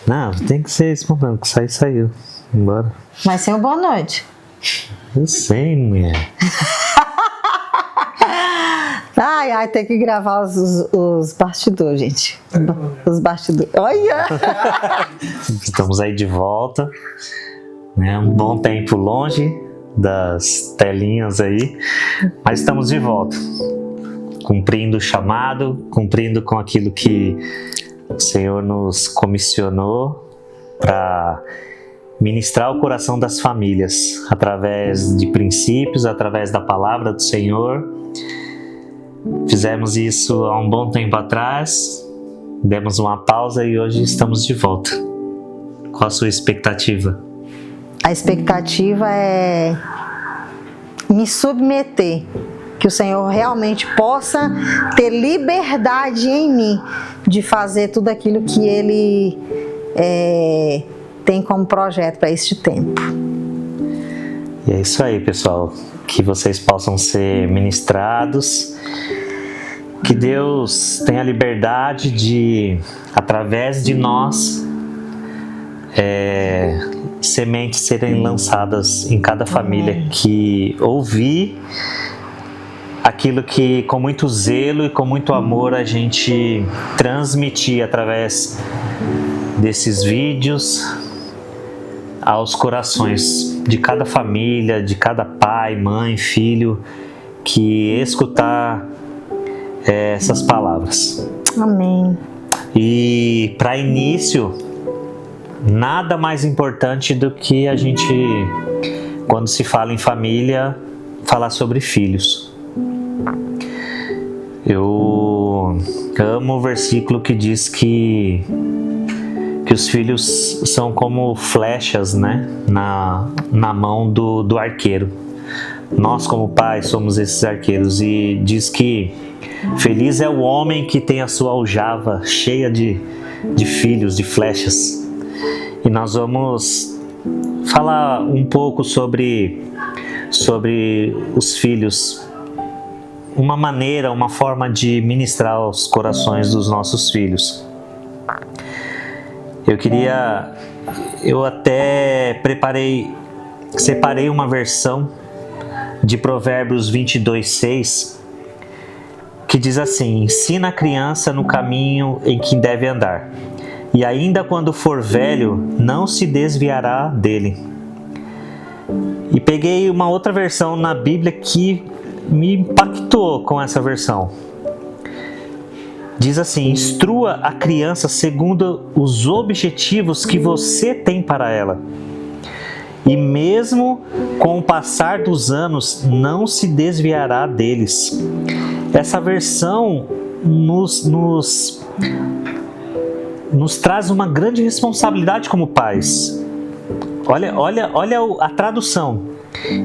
Não, tem que ser esse momento, que saiu. Bora. Mas sem o boa noite. Eu sei, mulher. Ai, tem que gravar os bastidores, gente. Os bastidores. Olha! Estamos aí de volta, né? Um bom tempo longe das telinhas aí, mas estamos de volta, cumprindo o chamado, cumprindo com aquilo que o Senhor nos comissionou para ministrar o coração das famílias, através de princípios, através da palavra do Senhor. Fizemos isso há um bom tempo atrás, demos uma pausa e hoje estamos de volta. Qual a sua expectativa? A expectativa é me submeter, que o Senhor realmente possa ter liberdade em mim de fazer tudo aquilo que Ele tem como projeto para este tempo. E é isso aí, pessoal. Que vocês possam ser ministrados, que Deus tenha liberdade de, através de nós, sementes serem lançadas em cada família que ouvir aquilo que com muito zelo e com muito amor a gente transmitir através desses vídeos aos corações de cada família, de cada pai, mãe, filho que escutar essas palavras. Amém. E para início, nada mais importante do que a gente, quando se fala em família, falar sobre filhos. Eu amo o versículo que diz que os filhos são como flechas, né, na mão do arqueiro. Nós, como pais, somos esses arqueiros, e diz que feliz é o homem que tem a sua aljava cheia de filhos, de flechas. E nós vamos falar um pouco sobre os filhos, uma maneira, uma forma de ministrar aos corações dos nossos filhos. Eu até separei uma versão de Provérbios 22:6, que diz assim: ensina a criança no caminho em que deve andar, e ainda quando for velho, não se desviará dele. E peguei uma outra versão na Bíblia que me impactou com essa versão. Diz assim: instrua a criança segundo os objetivos que você tem para ela, e mesmo com o passar dos anos, não se desviará deles. Essa versão nos traz uma grande responsabilidade como pais. Olha a tradução.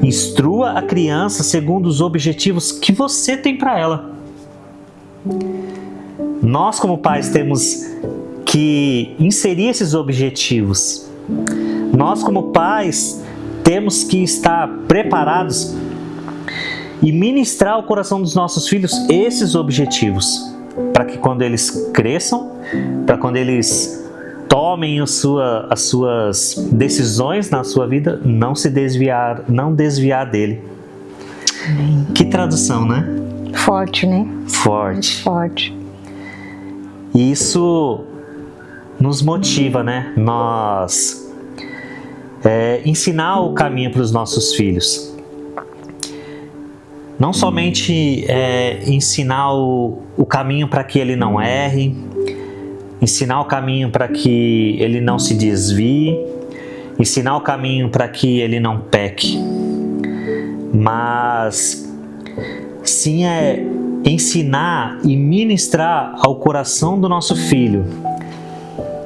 Instrua a criança segundo os objetivos que você tem para ela. Nós, como pais, temos que inserir esses objetivos. Nós, como pais, temos que estar preparados e ministrar ao coração dos nossos filhos esses objetivos, para que quando eles cresçam, para quando eles tomem as suas decisões na sua vida, não desviar dele. Que tradução, né? Forte, né? Forte. Forte. E isso nos motiva, né? Nós ensinar o caminho para os nossos filhos. Não somente ensinar o caminho para que ele não erre, ensinar o caminho para que ele não se desvie, ensinar o caminho para que ele não peque, mas sim ensinar e ministrar ao coração do nosso filho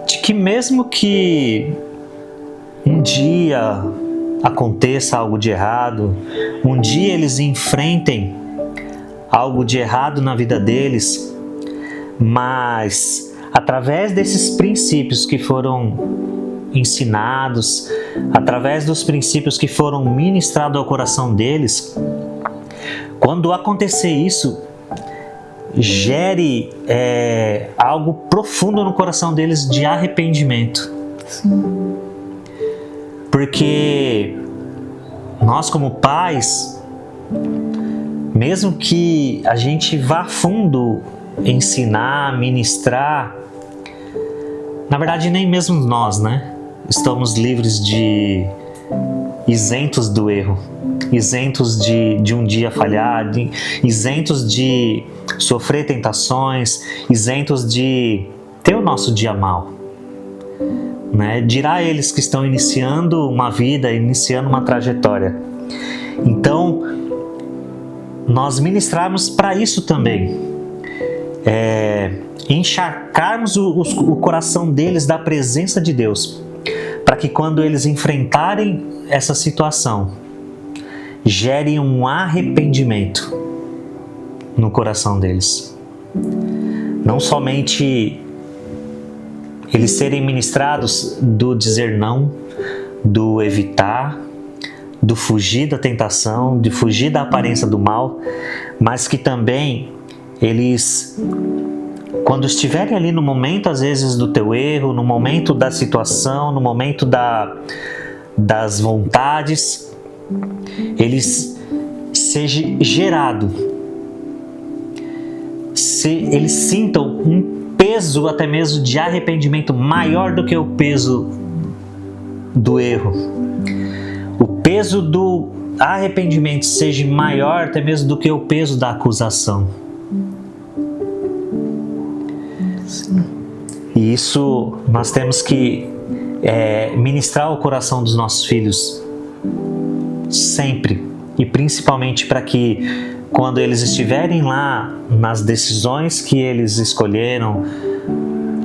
de que mesmo que um dia aconteça algo de errado, um dia eles enfrentem algo de errado na vida deles, mas através desses princípios que foram ensinados, através dos princípios que foram ministrados ao coração deles, quando acontecer isso, gere algo profundo no coração deles de arrependimento. Sim. Porque nós, como pais, mesmo que a gente vá a fundo ensinar, ministrar, na verdade nem mesmo nós, né? Estamos isentos do erro, isentos de um dia falhar, isentos de sofrer tentações, isentos de ter o nosso dia mal, né? Dirá eles que estão iniciando uma vida, iniciando uma trajetória. Então, nós ministrarmos para isso também, encharcarmos o coração deles da presença de Deus, para que quando eles enfrentarem essa situação, gere um arrependimento no coração deles. Não somente eles serem ministrados do dizer não, do evitar, do fugir da tentação, de fugir da aparência do mal, mas que também eles, quando estiverem ali no momento, às vezes, do teu erro, no momento da situação, no momento das vontades, eles sejam gerados, eles sintam um peso até mesmo de arrependimento maior do que o peso do erro. O peso do arrependimento seja maior até mesmo do que o peso da acusação. Sim. E isso nós temos que ministrar o coração dos nossos filhos sempre, e principalmente para que quando eles estiverem lá nas decisões que eles escolheram,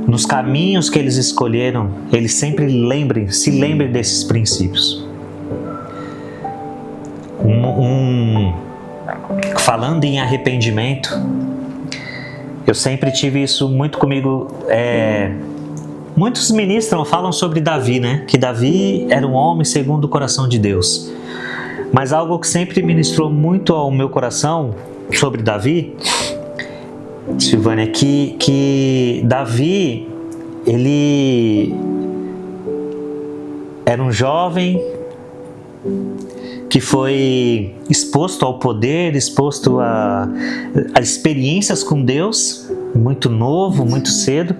nos caminhos que eles escolheram, eles sempre se lembrem desses princípios. Falando em arrependimento, eu sempre tive isso muito comigo. Muitos falam sobre Davi, né? Que Davi era um homem segundo o coração de Deus. Mas algo que sempre ministrou muito ao meu coração sobre Davi, Silvânia, é que Davi, ele era um jovem que foi exposto ao poder, exposto a experiências com Deus, muito novo, muito cedo,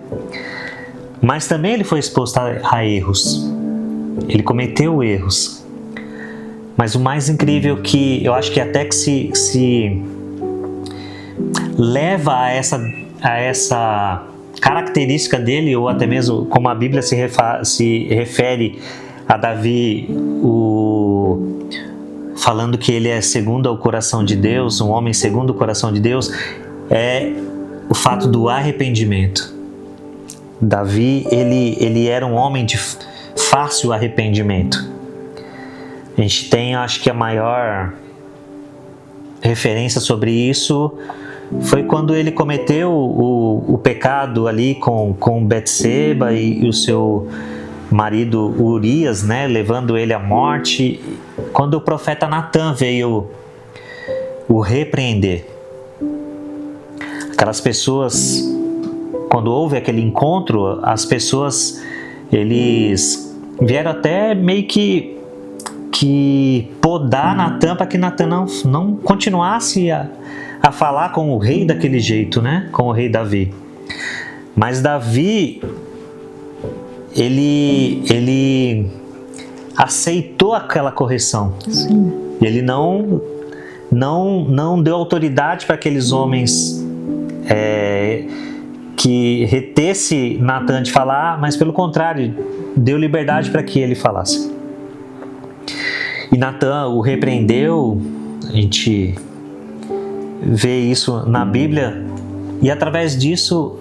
mas também ele foi exposto a erros. Ele cometeu erros. Mas o mais incrível que eu acho que até que se leva a essa característica dele, ou até mesmo como a Bíblia se refere a Davi, falando que ele é segundo ao coração de Deus, um homem segundo o coração de Deus, é o fato do arrependimento. Davi, ele era um homem de fácil arrependimento. A gente tem, acho que a maior referência sobre isso foi quando ele cometeu o pecado ali com Betseba e o seu marido Urias, né, levando ele à morte, quando o profeta Natã veio o repreender. Aquelas pessoas, quando houve aquele encontro, as pessoas, eles vieram até meio que podar Natã para que Natã não continuasse a falar com o rei daquele jeito, né? Com o rei Davi. Mas Davi, ele aceitou aquela correção. Sim. Ele não deu autoridade para aqueles homens que retesse Natã de falar, mas pelo contrário, deu liberdade para que ele falasse. E Natã o repreendeu. A gente vê isso na Bíblia, e através disso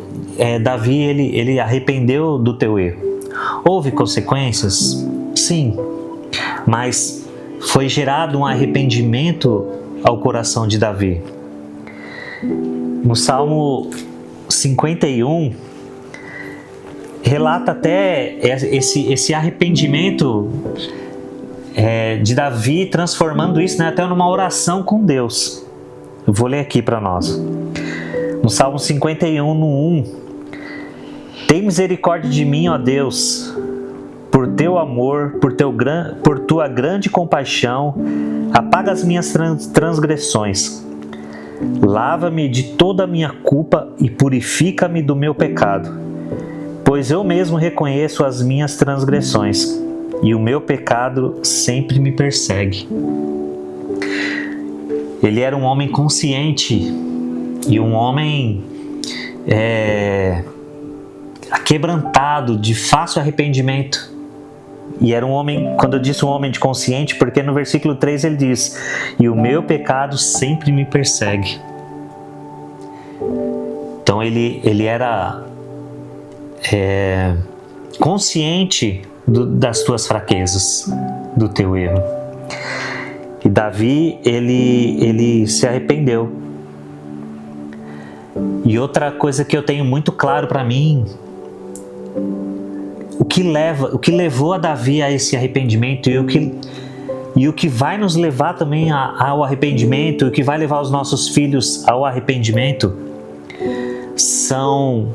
Davi ele arrependeu do teu erro. Houve consequências? Sim, mas foi gerado um arrependimento ao coração de Davi. No Salmo 51 relata até esse arrependimento de Davi, transformando isso, né, até numa oração com Deus. Eu vou ler aqui para nós. No Salmo 51, no 1: Tem misericórdia de mim, ó Deus, teu amor, por tua grande compaixão, apaga as minhas transgressões. Lava-me de toda a minha culpa e purifica-me do meu pecado, pois eu mesmo reconheço as minhas transgressões e o meu pecado sempre me persegue. Ele era um homem consciente e um homem quebrantado, de fácil arrependimento. E era um homem, quando eu disse um homem de consciente, porque no versículo 3 ele diz: e o meu pecado sempre me persegue. Então ele era consciente das tuas fraquezas, do teu erro. E Davi, ele se arrependeu. E outra coisa que eu tenho muito claro para mim, o que levou a Davi a esse arrependimento e o que vai nos levar também ao arrependimento, o que vai levar os nossos filhos ao arrependimento, são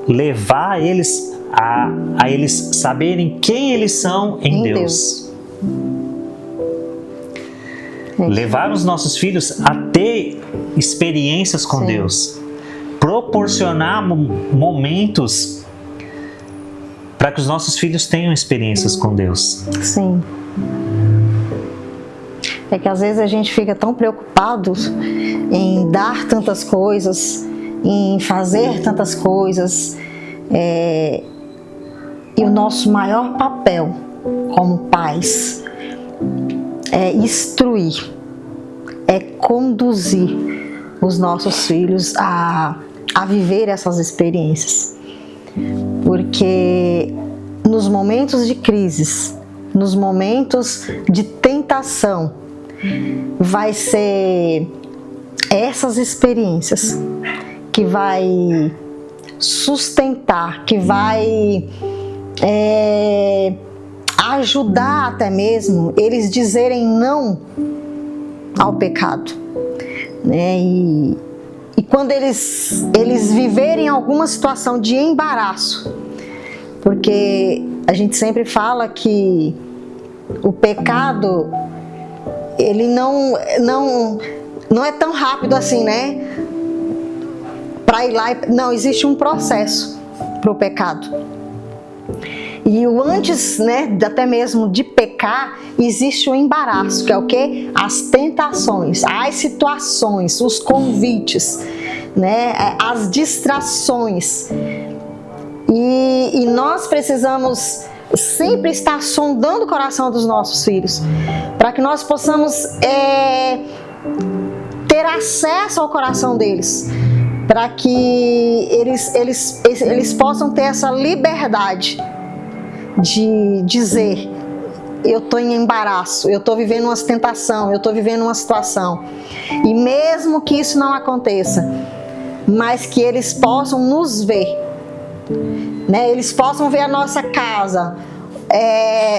levar eles a eles saberem quem eles são em Deus. Levar os nossos filhos a ter experiências com Deus, proporcionar momentos para que os nossos filhos tenham experiências com Deus. Sim. É que às vezes a gente fica tão preocupado em dar tantas coisas, em fazer tantas coisas, e o nosso maior papel como pais é instruir, é conduzir os nossos filhos a viver essas experiências. Porque nos momentos de crises, nos momentos de tentação, vai ser essas experiências que vai sustentar, que vai ajudar até mesmo eles dizerem não ao pecado, né? E quando eles viverem alguma situação de embaraço, porque a gente sempre fala que o pecado, ele não é tão rápido assim, né? Para ir lá, não, existe um processo para o pecado. E o antes, né, até mesmo de pecar, existe o embaraço, que é o quê? As tentações, as situações, os convites, né, as distrações. E nós precisamos sempre estar sondando o coração dos nossos filhos, para que nós possamos ter acesso ao coração deles, para que eles possam ter essa liberdade de dizer: eu estou em embaraço, eu estou vivendo uma tentação, eu estou vivendo uma situação. E mesmo que isso não aconteça, mas que eles possam nos ver, né? Eles possam ver a nossa casa,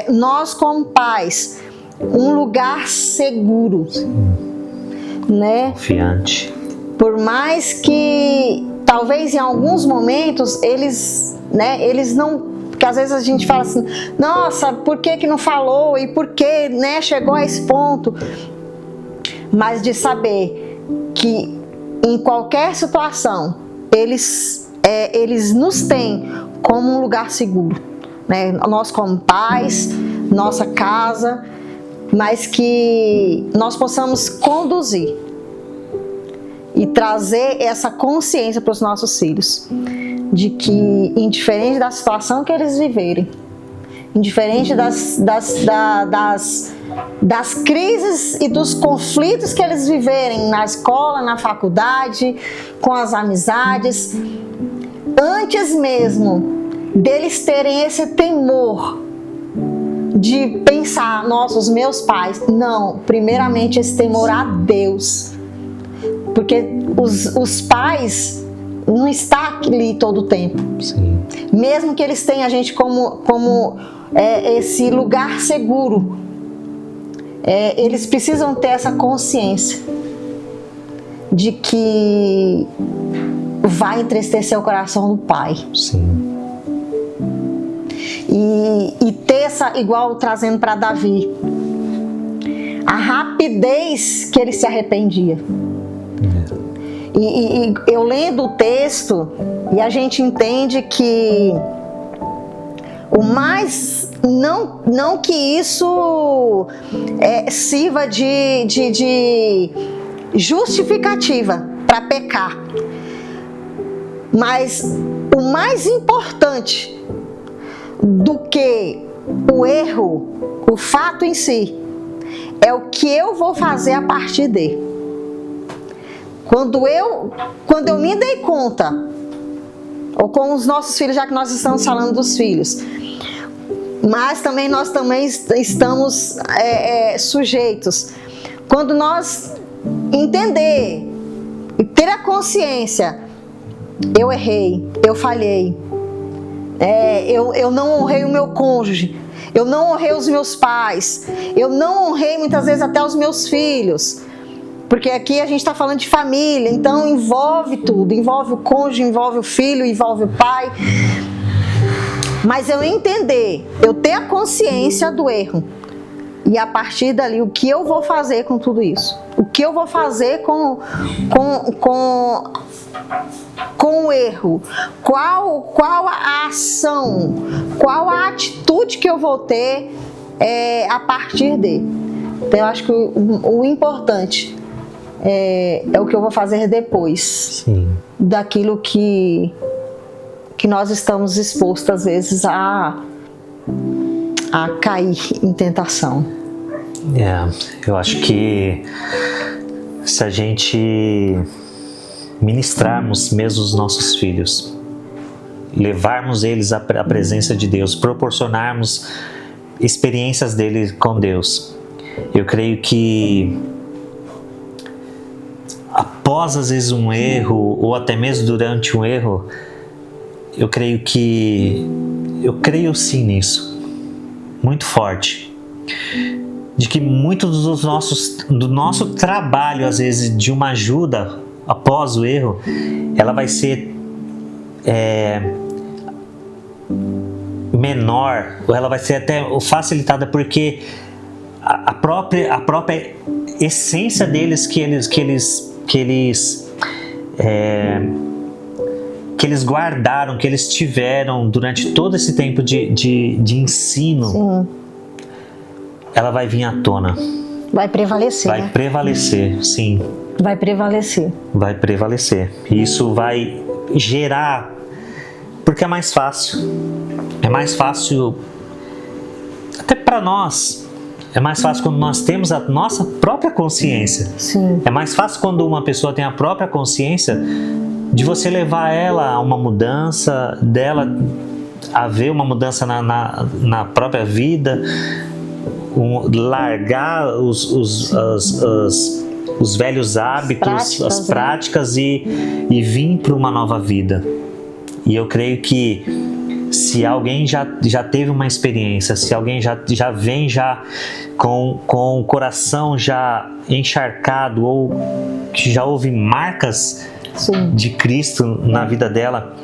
nós como pais, um lugar seguro, né? Confiante. Por mais que talvez em alguns momentos eles não, porque às vezes a gente fala assim: nossa, por que não falou? E por que, né, chegou a esse ponto? Mas de saber que em qualquer situação eles nos têm como um lugar seguro, né? Nós como pais, nossa casa, mas que nós possamos conduzir e trazer essa consciência para os nossos filhos, de que, indiferente da situação que eles viverem, indiferente das crises e dos conflitos que eles viverem na escola, na faculdade, com as amizades, antes mesmo deles terem esse temor de pensar: nossa, os meus pais, não, primeiramente esse temor a Deus, porque os pais não estão ali todo o tempo. Sim. Mesmo que eles tenham a gente como esse lugar seguro, eles precisam ter essa consciência de que vai entristecer o coração do pai. Sim. e ter essa, igual trazendo para Davi, a rapidez que ele se arrependia. E eu lendo o texto, e a gente entende que o mais, não que isso sirva de justificativa para pecar, mas o mais importante do que o erro, o fato em si, é o que eu vou fazer a partir dele. Quando eu me dei conta, ou com os nossos filhos, já que nós estamos falando dos filhos, mas também nós também estamos sujeitos. Quando nós entender e ter a consciência, eu errei, eu falhei, eu não honrei o meu cônjuge, eu não honrei os meus pais, eu não honrei muitas vezes até os meus filhos, porque aqui a gente está falando de família, então envolve tudo, envolve o cônjuge, envolve o filho, envolve o pai. Mas eu entender, eu ter a consciência do erro, e a partir dali, o que eu vou fazer com tudo isso? O que eu vou fazer com o erro? Qual a ação? Qual a atitude que eu vou ter a partir dele? Então eu acho que o importante é o que eu vou fazer depois. Sim. Daquilo que nós estamos expostos às vezes a cair em tentação. Eu acho que se a gente ministrarmos mesmo os nossos filhos, levarmos eles à presença de Deus, proporcionarmos experiências deles com Deus, eu creio que após às vezes um erro, ou até mesmo durante um erro, eu creio sim nisso, muito forte, de que muito do nosso trabalho, às vezes, de uma ajuda após o erro, ela vai ser menor, ou ela vai ser até facilitada, porque a própria essência deles que eles guardaram, que eles tiveram durante todo esse tempo de ensino, sim, ela vai vir à tona. Vai prevalecer. Vai prevalecer, sim. Vai prevalecer. Vai prevalecer. E isso vai gerar, porque é mais fácil. É mais fácil até para nós. É mais fácil quando nós temos a nossa própria consciência. Sim. É mais fácil quando uma pessoa tem a própria consciência, de você levar ela a uma mudança, dela a ver uma mudança na própria vida, largar os velhos hábitos, as práticas, e vir para uma nova vida. E eu creio que se alguém já teve uma experiência, se alguém já vem com o coração já encharcado, ou que já houve marcas, sim, de Cristo na vida dela,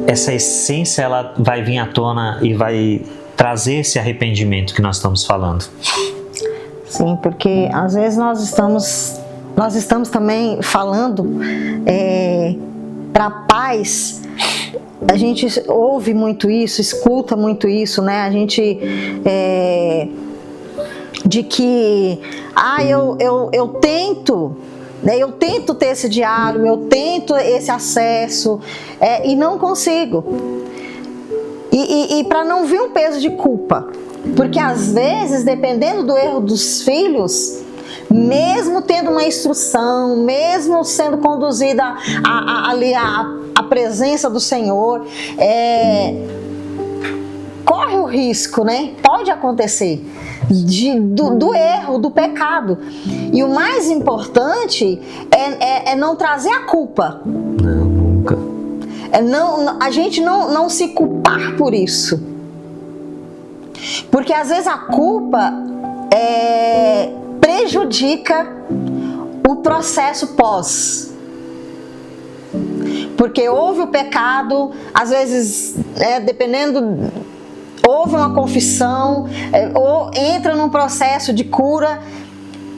essa essência ela vai vir à tona e vai trazer esse arrependimento que nós estamos falando. Sim, porque às vezes nós estamos também falando para pais. A gente ouve muito isso, escuta muito isso, né? A gente de que eu tento, né? Eu tento ter esse diálogo, eu tento esse acesso, e não consigo. E para não vir um peso de culpa, porque às vezes, dependendo do erro dos filhos, mesmo tendo uma instrução, mesmo sendo conduzida ali a presença do Senhor, corre o risco, né? Pode acontecer do erro, do pecado. E o mais importante é não trazer a culpa. Não, nunca. A gente não se culpar por isso. Porque às vezes a culpa prejudica o processo pós. porque houve o pecado, às vezes, dependendo, houve uma confissão, ou entra num processo de cura.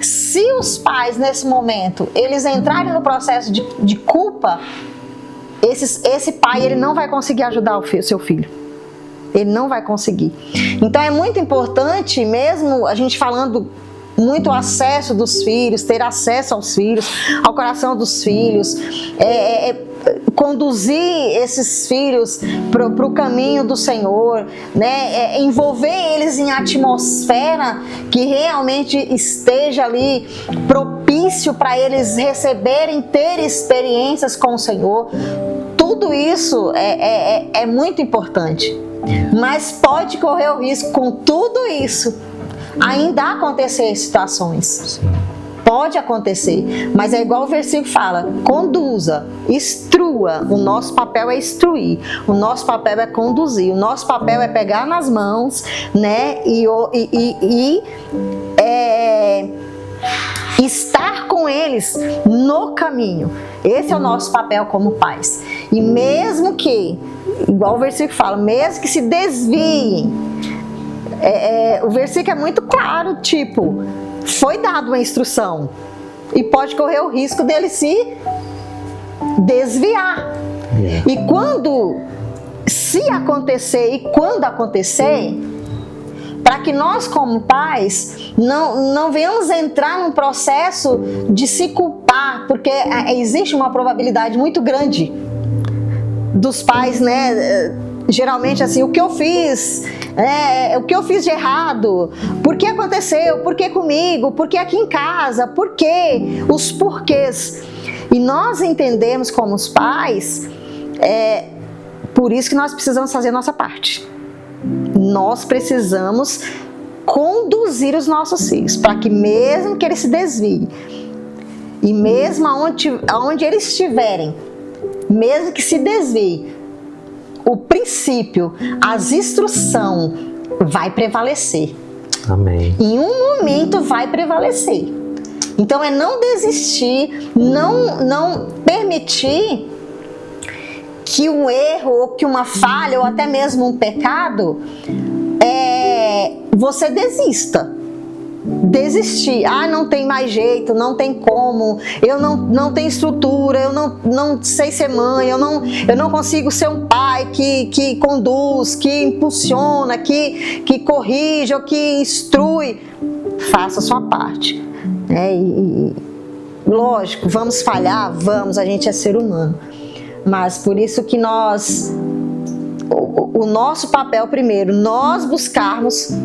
Se os pais, nesse momento, eles entrarem no processo de culpa, esse pai, ele não vai conseguir ajudar o seu filho. Ele não vai conseguir. Então é muito importante, mesmo a gente falando muito acesso dos filhos, ter acesso aos filhos, ao coração dos filhos, conduzir esses filhos para o caminho do Senhor, né? Envolver eles em atmosfera que realmente esteja ali propício para eles receberem, ter experiências com o Senhor. Tudo isso é muito importante, mas pode correr o risco, com tudo isso, ainda acontecer situações. Sim. Pode acontecer, mas é igual o versículo fala: conduza, instrua. O nosso papel é instruir, o nosso papel é conduzir, o nosso papel é pegar nas mãos, né? E estar com eles no caminho. Esse é o nosso papel como pais. E mesmo que, igual o versículo fala, mesmo que se desviem, o versículo é muito claro, tipo, foi dada uma instrução e pode correr o risco dele se desviar. E se acontecer e quando acontecer, para que nós como pais não venhamos entrar num processo de se culpar, porque existe uma probabilidade muito grande dos pais, né? Geralmente assim, o que eu fiz de errado, por que aconteceu, por que comigo, por que aqui em casa, por que, os porquês. E nós entendemos como os pais, por isso que nós precisamos fazer a nossa parte. Nós precisamos conduzir os nossos filhos, para que mesmo que eles se desviem, e mesmo aonde eles estiverem, mesmo que se desviem, o princípio, as instruções vai prevalecer. Amém. Em um momento vai prevalecer. Então é não desistir, não permitir que um erro, ou que uma falha, ou até mesmo um pecado, você desista. Desistir, não tem mais jeito, não tem como, eu não tenho estrutura, eu não sei ser mãe, eu não consigo ser um pai que conduz, que impulsiona, que corrige ou que instrui. Faça a sua parte. Lógico, vamos falhar, a gente é ser humano, mas por isso que o nosso papel primeiro, nós buscarmos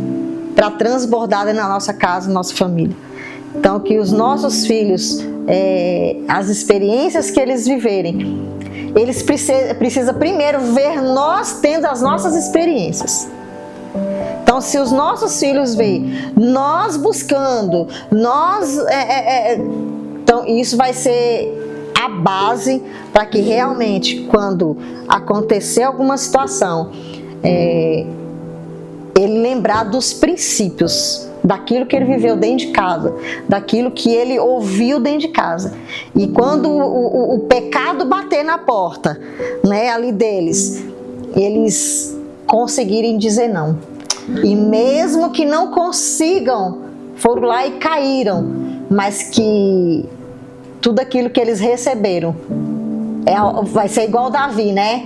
para transbordar na nossa casa, na nossa família. Então, que os nossos filhos, as experiências que eles viverem, eles precisam primeiro ver nós tendo as nossas experiências. Então, se os nossos filhos veem nós buscando, então isso vai ser a base para que realmente, quando acontecer alguma situação, ele lembrar dos princípios, daquilo que ele viveu dentro de casa, daquilo que ele ouviu dentro de casa. E quando o pecado bater na porta, né, ali deles, eles conseguirem dizer não. E mesmo que não consigam, foram lá e caíram, mas que tudo aquilo que eles receberam vai ser igual Davi, né?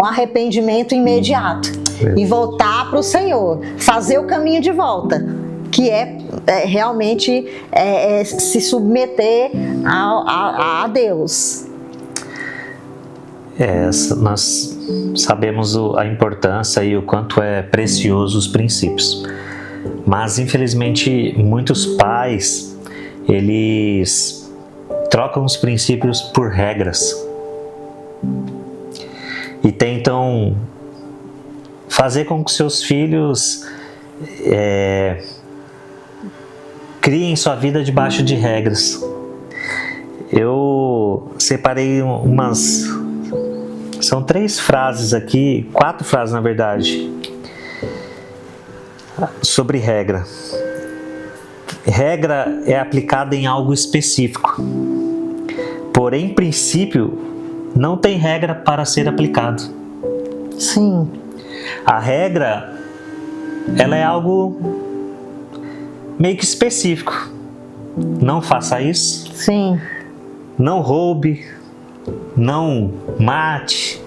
Um arrependimento imediato. E voltar para o Senhor, fazer o caminho de volta, que realmente se submeter a Deus. Nós sabemos a importância e o quanto é precioso os princípios, mas infelizmente muitos pais, eles trocam os princípios por regras e tentam fazer com que seus filhos criem sua vida debaixo de regras. Eu separei são 3 frases aqui, 4 frases na verdade, sobre regra. Regra é aplicada em algo específico, porém princípio não tem regra para ser aplicado. Sim. A regra, ela é algo meio que específico. Não faça isso. Sim. Não roube. Não mate.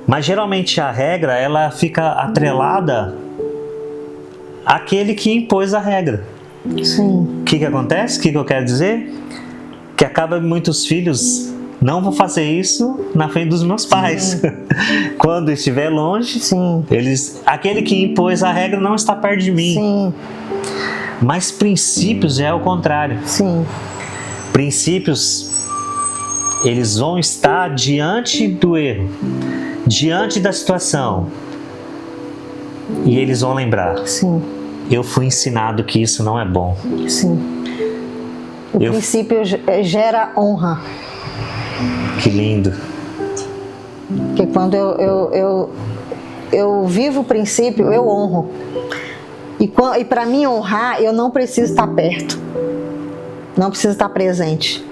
Mas geralmente a regra, ela fica atrelada àquele que impôs a regra. Sim. O que acontece? O que eu quero dizer? Que acaba muitos filhos, não vou fazer isso na frente dos meus pais. Quando estiver longe, Sim. aquele que impôs a regra não está perto de mim. Sim. Mas princípios é o contrário. Sim. Princípios, eles vão estar diante do erro, diante da situação. E eles vão lembrar. Sim. Eu fui ensinado que isso não é bom. Sim. O princípio gera honra. Que lindo. Porque quando eu vivo o princípio, eu honro. E para mim honrar, eu não preciso estar perto. Não preciso estar presente.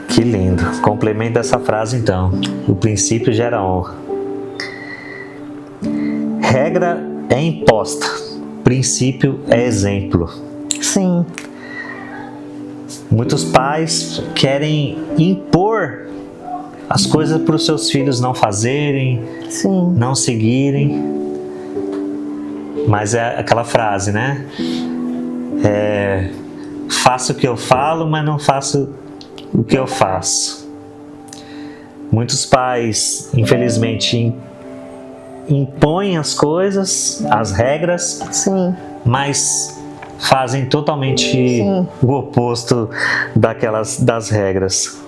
Que lindo. Complementa essa frase então. O princípio gera honra. Regra é imposta. Princípio é exemplo. Sim. Muitos pais querem impor as coisas para os seus filhos não fazerem, Sim. não seguirem. Mas é aquela frase, né? Faço o que eu falo, mas não faço o que eu faço. Muitos pais, infelizmente, impõem as coisas, as regras, Sim. mas fazem totalmente Sim. o oposto das regras.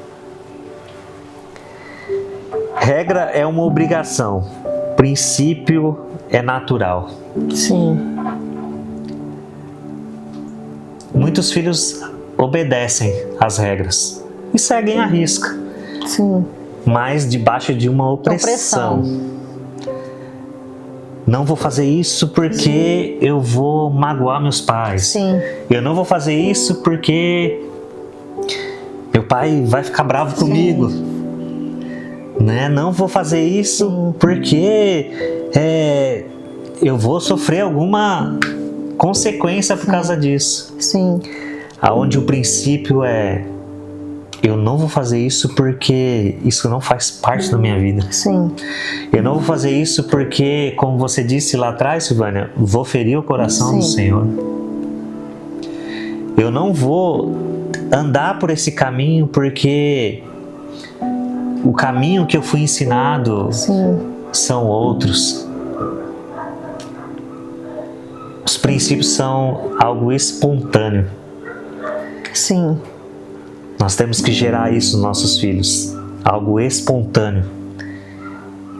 Regra é uma obrigação, princípio é natural. Sim. Muitos filhos obedecem às regras e seguem à risca, Sim. mas debaixo de uma opressão. Não vou fazer isso porque eu vou magoar meus pais. Sim. Eu não vou fazer isso porque meu pai vai ficar bravo comigo. Né? Não vou fazer isso porque eu vou sofrer alguma consequência por causa disso. Sim. Aonde o princípio é: eu não vou fazer isso porque isso não faz parte da minha vida. Sim. Eu não vou fazer isso porque, como você disse lá atrás, Silvânia, vou ferir o coração do Senhor. Eu não vou andar por esse caminho porque o caminho que eu fui ensinado são outros. Os princípios são algo espontâneo. Sim. Nós temos que gerar isso nos nossos filhos. Algo espontâneo.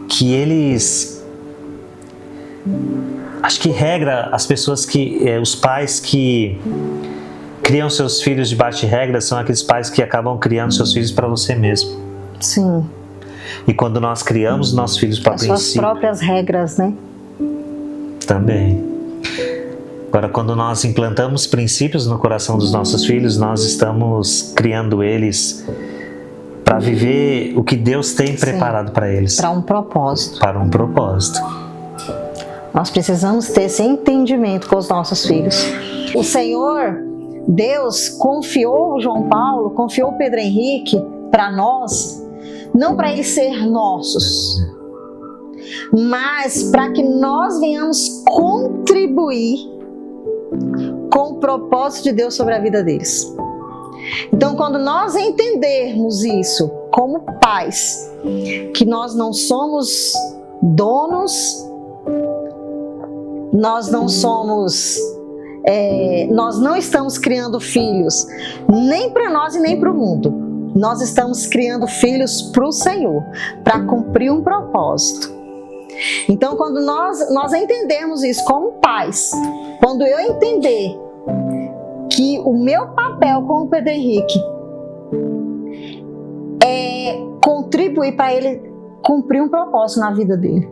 Que eles... Acho que regra, as pessoas os pais que criam seus filhos debaixo de regras são aqueles pais que acabam criando seus filhos para você mesmo. Sim. E quando nós criamos nossos filhos para princípio... As suas próprias regras, né? Também. Agora, quando nós implantamos princípios no coração dos nossos filhos, nós estamos criando eles para viver o que Deus tem preparado para eles. Para um propósito. Para um propósito. Nós precisamos ter esse entendimento com os nossos filhos. O Senhor, Deus, confiou João Paulo, confiou Pedro Henrique para nós, não para eles ser nossos, mas para que nós venhamos contribuir com o propósito de Deus sobre a vida deles. Então, quando nós entendermos isso como pais, que nós não somos donos, nós não estamos criando filhos nem para nós e nem para o mundo. Nós estamos criando filhos para o Senhor, para cumprir um propósito. Então, quando nós entendemos isso como pais, quando eu entender que o meu papel como Pedro Henrique é contribuir para ele cumprir um propósito na vida dele,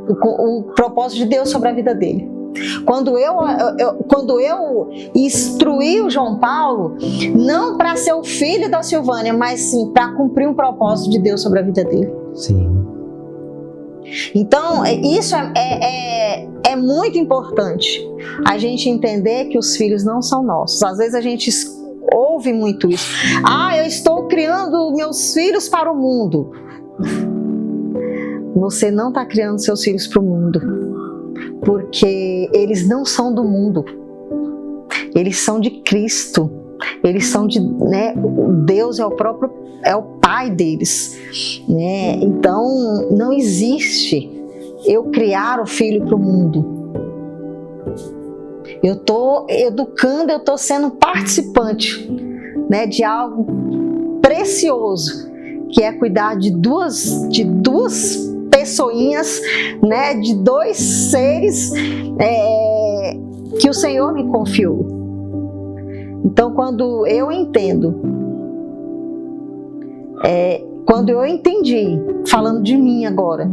o propósito de Deus sobre a vida dele. Quando eu instruí o João Paulo, não para ser o filho da Silvânia, mas sim para cumprir um propósito de Deus sobre a vida dele. Sim. Então, isso é muito importante, a gente entender que os filhos não são nossos. Às vezes a gente ouve muito isso. Eu estou criando meus filhos para o mundo. Você não está criando seus filhos para o mundo, porque eles não são do mundo. Eles são de Cristo. Eles são de, Deus é o Pai deles, né? Então não existe eu criar o filho para o mundo. Eu estou educando, eu estou sendo participante, né, de algo precioso, que é cuidar de duas pessoinhas, né, de dois seres que o Senhor me confiou. Então, quando eu entendo, quando eu entendi, falando de mim agora,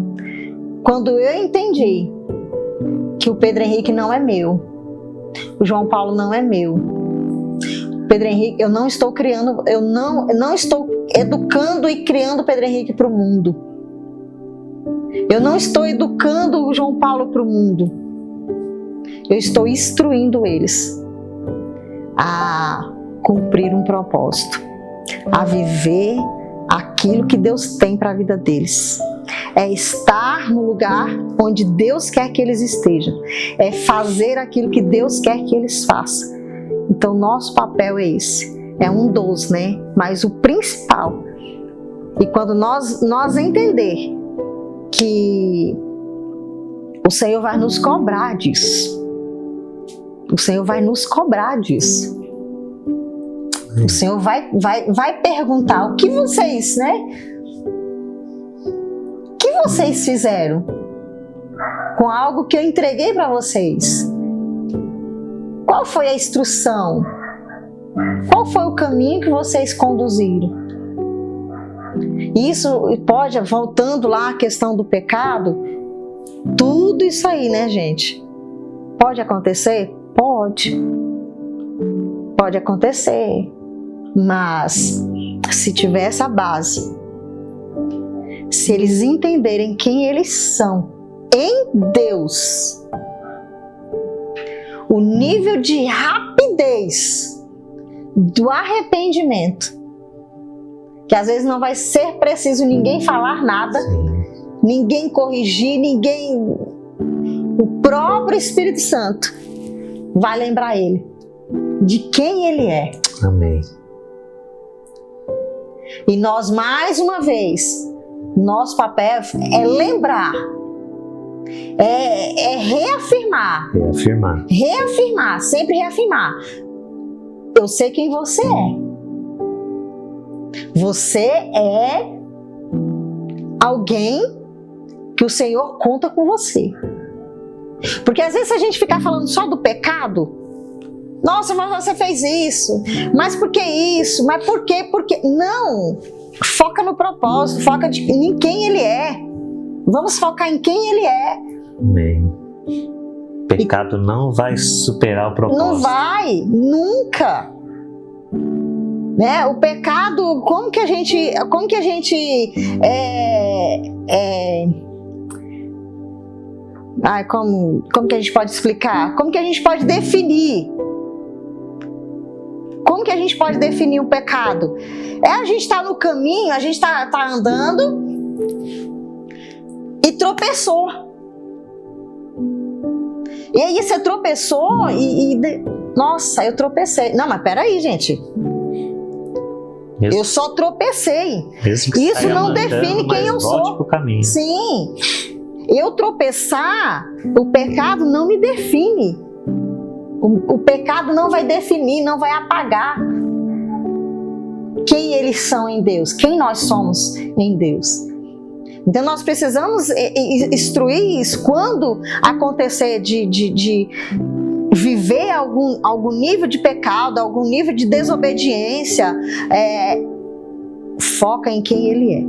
quando eu entendi que o Pedro Henrique não é meu, o João Paulo não é meu, Pedro Henrique, eu não estou criando, eu não estou educando e criando o Pedro Henrique para o mundo. Eu não estou educando o João Paulo para o mundo. Eu estou instruindo eles a cumprir um propósito, a viver aquilo que Deus tem para a vida deles. É estar no lugar onde Deus quer que eles estejam. É fazer aquilo que Deus quer que eles façam. Então, nosso papel é esse. É um dos, né? Mas o principal. E quando nós entender que o Senhor vai nos cobrar disso. O Senhor vai nos cobrar disso. O Senhor vai perguntar o que vocês, né? O que vocês fizeram com algo que eu entreguei para vocês? Qual foi a instrução? Qual foi o caminho que vocês conduziram? Isso pode, voltando lá à questão do pecado, tudo isso aí, né, gente? Pode acontecer? Pode. Pode acontecer. Mas, se tiver essa base, se eles entenderem quem eles são em Deus, o nível de rapidez do arrependimento, que às vezes não vai ser preciso ninguém falar nada, ninguém corrigir, o próprio Espírito Santo vai lembrar ele de quem ele é. Amém. E nós, mais uma vez, nosso papel é lembrar, é reafirmar. Reafirmar, sempre reafirmar. Eu sei quem você é. Você é alguém que o Senhor conta com você. Porque às vezes se a gente ficar falando só do pecado, nossa, mas você fez isso, mas por que isso, mas por quê? Não, foca no propósito, foca em quem ele é. Vamos focar em quem ele é. Amém. Pecado não vai superar o propósito. Não vai, nunca. Né? O pecado, como que a gente como que a gente pode explicar? Como que a gente pode definir? Como que a gente pode definir um pecado? A gente está no caminho, a gente está andando e tropeçou. E aí você tropeçou nossa, eu tropecei. Não, mas peraí, gente. Eu só tropecei. Isso não define quem eu sou. Sim. Eu tropeçar, o pecado não me define. O pecado não vai definir, não vai apagar quem eles são em Deus, quem nós somos em Deus. Então nós precisamos instruir isso. Quando acontecer de viver algum nível de pecado, algum nível de desobediência, foca em quem ele é.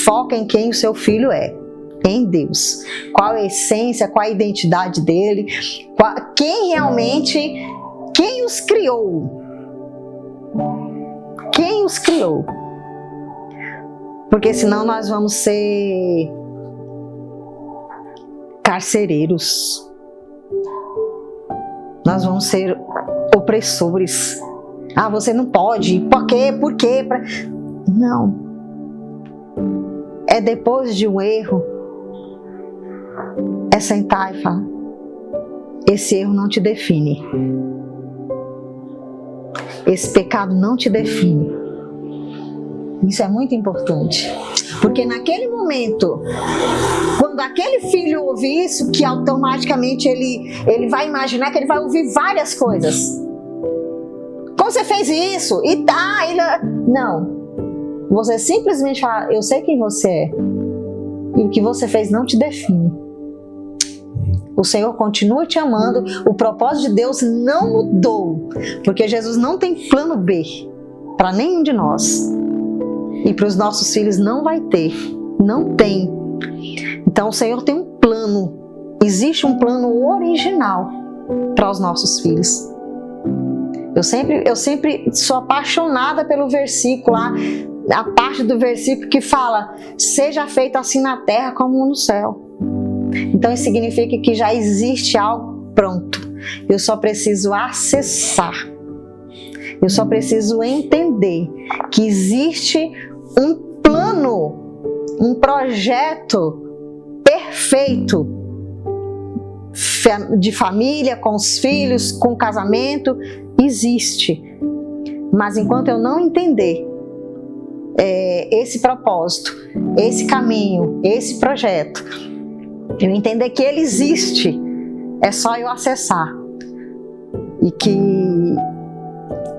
Foca em quem o seu filho é. em Deus. Qual a essência, qual a identidade dele, quem os criou. Quem os criou? Porque senão nós vamos ser carcereiros. Nós vamos ser opressores. Ah, você não pode. Por quê? Por quê? Não. É depois de um erro, é sentar e falar: esse erro não te define. Esse pecado não te define. Isso é muito importante. Porque naquele momento, quando aquele filho ouve isso, que automaticamente ele vai imaginar que ele vai ouvir várias coisas. Como você fez isso? E tá, não. Você simplesmente fala: eu sei quem você é. E o que você fez não te define. O Senhor continua te amando. O propósito de Deus não mudou. Porque Jesus não tem plano B para nenhum de nós. E para os nossos filhos não vai ter. Não tem. Então o Senhor tem um plano. Existe um plano original para os nossos filhos. Eu sempre sou apaixonada pelo versículo lá, a parte do versículo que fala: seja feito assim na terra como no céu. Então isso significa que já existe algo pronto. Eu só preciso acessar. Eu só preciso entender que existe um plano, um projeto perfeito de família, com os filhos, com o casamento. Existe. Mas enquanto eu não entender esse propósito, esse caminho, esse projeto, eu entender que ele existe, é só eu acessar. E que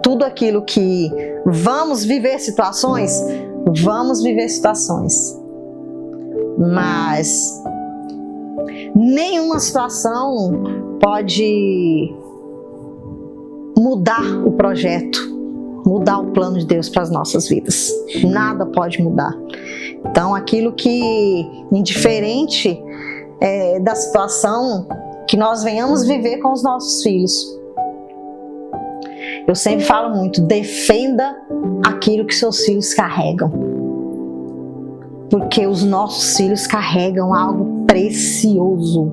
tudo aquilo que vamos viver situações, mas nenhuma situação pode mudar o projeto, mudar o plano de Deus para as nossas vidas. Nada pode mudar. Então aquilo que, indiferente da situação que nós venhamos viver com os nossos filhos, eu sempre falo muito: defenda aquilo que seus filhos carregam. Porque os nossos filhos carregam algo precioso.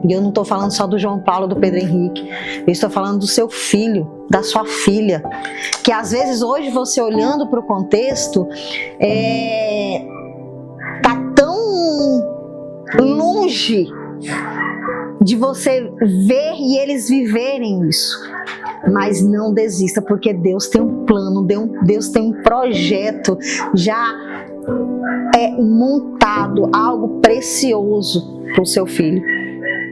E eu não estou falando só do João Paulo, do Pedro Henrique. Eu estou falando do seu filho, da sua filha. Que às vezes hoje você olhando para o contexto, tá tão longe de você ver e eles viverem isso. Mas não desista, porque Deus tem um plano, Deus tem um projeto já montado, algo precioso para o seu filho.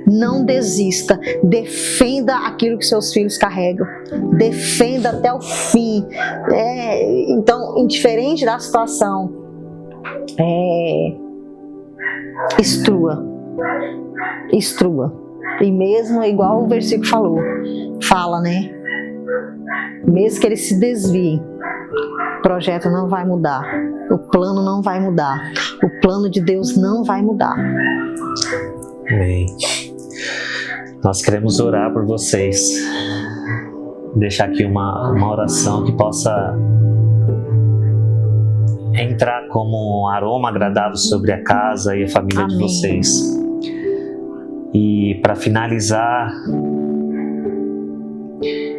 Não desista, defenda aquilo que seus filhos carregam, defenda até o fim. Então, indiferente da situação, instrua. E mesmo igual o versículo fala, né? Mesmo que eles se desviem, o projeto não vai mudar, o plano não vai mudar, o plano de Deus não vai mudar. Amém. Nós queremos orar por vocês, deixar aqui uma oração que possa entrar como um aroma agradável sobre a casa e a família de vocês. E para finalizar,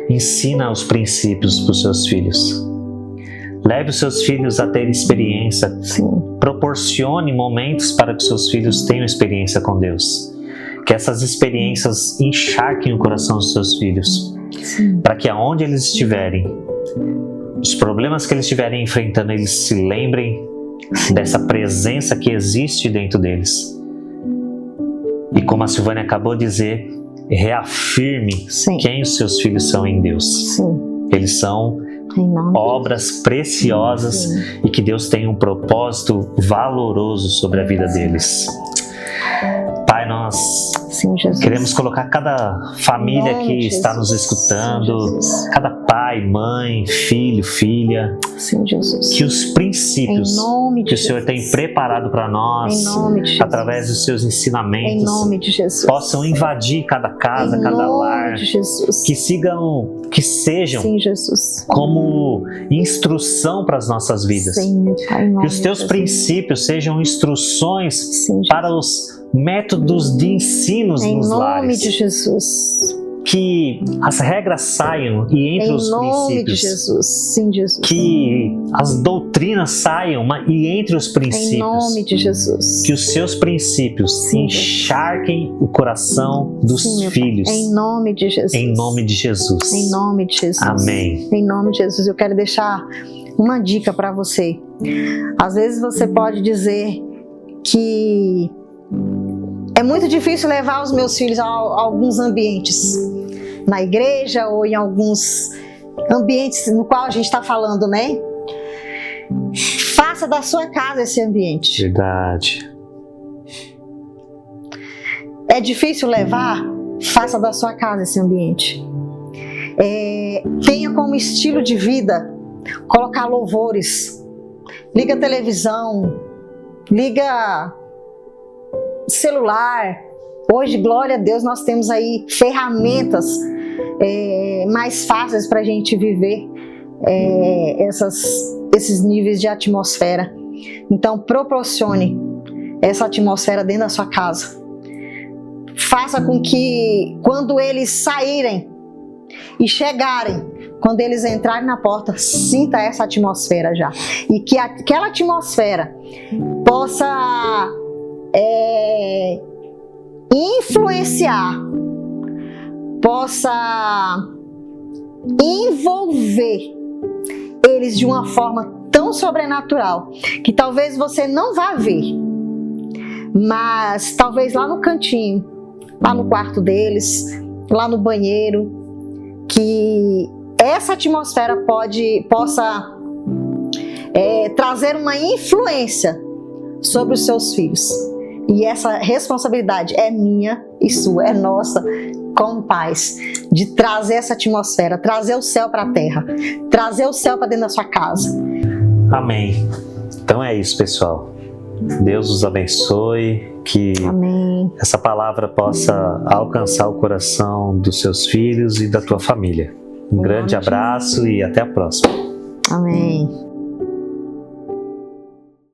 ensina os princípios para os seus filhos. Leve os seus filhos a ter experiência. Sim. Proporcione momentos para que seus filhos tenham experiência com Deus. Que essas experiências encharquem o coração dos seus filhos. Para que aonde eles estiverem, os problemas que eles estiverem enfrentando, eles se lembrem dessa presença que existe dentro deles. E como a Silvânia acabou de dizer, reafirme quem os seus filhos são em Deus. Sim. Eles são obras preciosas e que Deus tem um propósito valoroso sobre a vida deles. Pai, nós Sim, Jesus. Queremos colocar cada família que está nos escutando, Sim, cada pai, mãe, filho, filha, Sim, Jesus. que os princípios Em nome de que o Senhor tem preparado para nós, Em nome de Jesus. através dos seus Em ensinamentos, nome de Jesus. possam invadir cada casa, Em cada nome lar, de Jesus. que sejam Sim, Jesus. como instrução para as nossas vidas. Sim, Pai, em nome Que os teus de Jesus. princípios sejam instruções Sim, Jesus. para os métodos de ensinos Em nos nome lares. de Jesus. Que as regras saiam e entre Em os nome de princípios. Jesus. Sim, Jesus. Que as doutrinas saiam e entre os princípios. Em nome de Jesus. Que os seus princípios Sim, encharquem o coração dos Sim, meu Pai. filhos. Em nome de Jesus. Em nome de Jesus. Em nome de Jesus. Amém. Em nome de Jesus. Eu quero deixar uma dica para você. Às vezes você pode dizer que é muito difícil levar os meus filhos a alguns ambientes, na igreja ou em alguns ambientes no qual a gente está falando, né? Faça da sua casa esse ambiente. Verdade. É difícil levar? Faça da sua casa esse ambiente. Tenha como estilo de vida colocar louvores. Liga a televisão, liga celular. Hoje, glória a Deus, nós temos aí ferramentas mais fáceis para a gente viver esses níveis de atmosfera. Então, proporcione essa atmosfera dentro da sua casa. Faça com que, quando eles saírem e chegarem, quando eles entrarem na porta, sinta essa atmosfera já. E que aquela atmosfera possa influenciar, possa envolver eles de uma forma tão sobrenatural que talvez você não vá ver, mas talvez lá no cantinho, lá no quarto deles, lá no banheiro, que essa atmosfera possa trazer uma influência sobre os seus filhos. E essa responsabilidade é minha e sua, é nossa, como pais, de trazer essa atmosfera, trazer o céu para a terra, trazer o céu para dentro da sua casa. Amém. Então é isso, pessoal. Deus os abençoe, que Amém. essa palavra possa alcançar o coração dos seus filhos e da tua família. Um grande abraço e até a próxima. Amém.